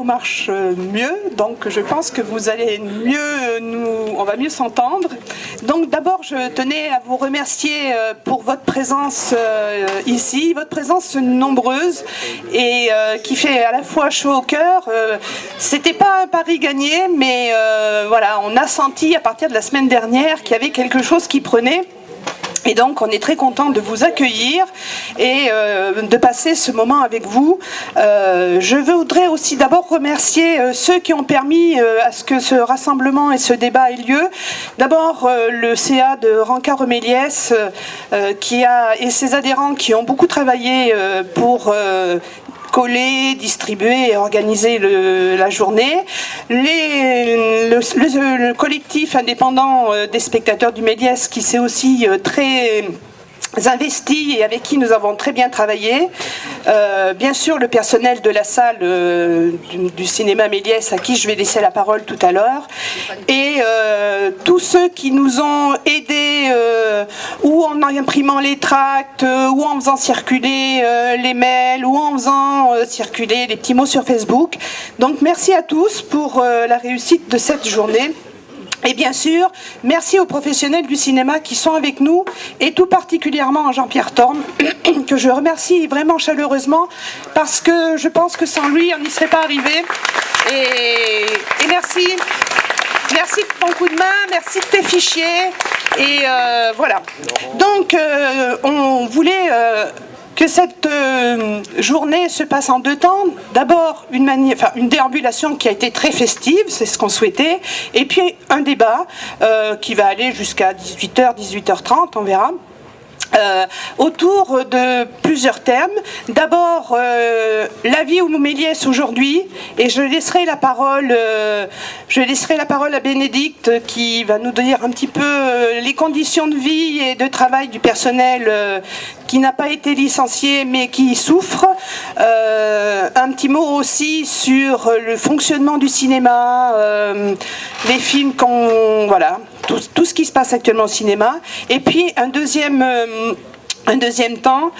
Marche mieux, donc je pense que vous allez on va mieux s'entendre. Donc d'abord je tenais à vous remercier pour votre présence ici, votre présence nombreuse et qui fait à la fois chaud au cœur. C'était pas un pari gagné, mais voilà, on a senti à partir de la semaine dernière qu'il y avait quelque chose qui prenait. Et donc on est très content de vous accueillir et de passer ce moment avec vous. Je voudrais aussi d'abord remercier ceux qui ont permis à ce que ce rassemblement et ce débat aient lieu. D'abord le CA de Rancas-Remeliès et ses adhérents qui ont beaucoup travaillé pour coller, distribuer et organiser la journée. Le collectif indépendant des spectateurs du Méliès qui s'est aussi très investi et avec qui nous avons très bien travaillé. Bien sûr le personnel de la salle du cinéma Méliès à qui je vais laisser la parole tout à l'heure et tous ceux qui nous ont aidés ou en imprimant les tracts ou en faisant circuler les mails ou en faisant circuler les petits mots sur Facebook. Donc merci à tous pour la réussite de cette journée. Et bien sûr, merci aux professionnels du cinéma qui sont avec nous, et tout particulièrement à Jean-Pierre Thorne, que je remercie vraiment chaleureusement, parce que je pense que sans lui, on n'y serait pas arrivé. Et merci. Merci de ton coup de main, merci de tes fichiers. Et voilà. Donc, on voulait que cette journée se passe en deux temps. D'abord une déambulation qui a été très festive, c'est ce qu'on souhaitait, et puis un débat qui va aller jusqu'à 18h, 18h30, on verra. Autour de plusieurs thèmes. D'abord, la vie au Méliès aujourd'hui, et je laisserai la parole à Bénédicte qui va nous dire un petit peu les conditions de vie et de travail du personnel qui n'a pas été licencié mais qui souffre. Un petit mot aussi sur le fonctionnement du cinéma, les films voilà, tout ce qui se passe actuellement au cinéma. Et puis un deuxième temps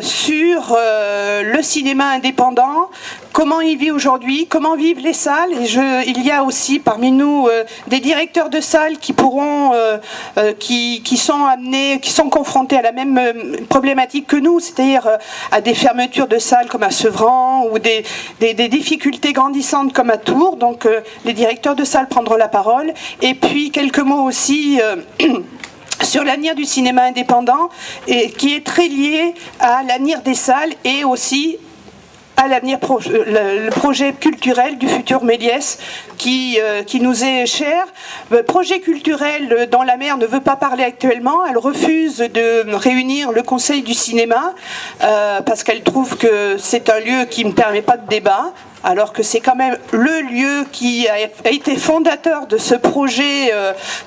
sur le cinéma indépendant, comment il vit aujourd'hui, comment vivent les salles. Et il y a aussi parmi nous des directeurs de salles qui pourront, qui sont confrontés à la même problématique que nous, c'est-à-dire à des fermetures de salles comme à Sevran ou des difficultés grandissantes comme à Tours. Donc les directeurs de salles prendront la parole. Et puis quelques mots aussi sur l'avenir du cinéma indépendant, et qui est très lié à l'avenir des salles et aussi à l'avenir, le projet culturel du futur Méliès qui nous est cher. Le projet culturel dont la maire ne veut pas parler actuellement. Elle refuse de réunir le conseil du cinéma parce qu'elle trouve que c'est un lieu qui ne permet pas de débat, alors que c'est quand même le lieu qui a été fondateur de ce projet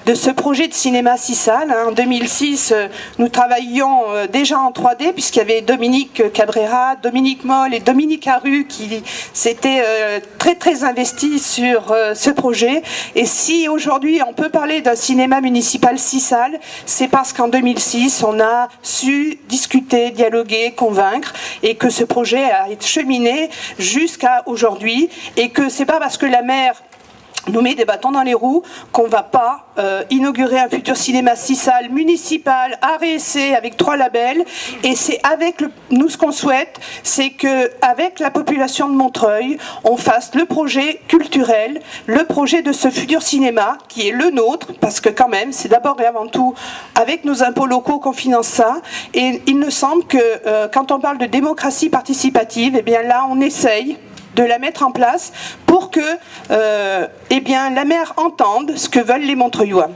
de cinéma 6 salles. En 2006, nous travaillions déjà en 3D, puisqu'il y avait Dominique Cabrera, Dominique Moll et Dominique Haru qui s'étaient très très investis sur ce projet. Et si aujourd'hui on peut parler d'un cinéma municipal 6 salles, c'est parce qu'en 2006, on a su discuter, dialoguer, convaincre, et que ce projet a été cheminé jusqu'à aujourd'hui. Et que c'est pas parce que la maire nous met des bâtons dans les roues qu'on va pas inaugurer un futur cinéma 6 salles municipal, art et essai, avec 3 labels. Et c'est avec nous ce qu'on souhaite, c'est que avec la population de Montreuil, on fasse le projet culturel, le projet de ce futur cinéma qui est le nôtre, parce que quand même c'est d'abord et avant tout avec nos impôts locaux qu'on finance ça. Et il me semble que quand on parle de démocratie participative, eh bien là on essaye de la mettre en place pour que la maire entende ce que veulent les Montreuillois.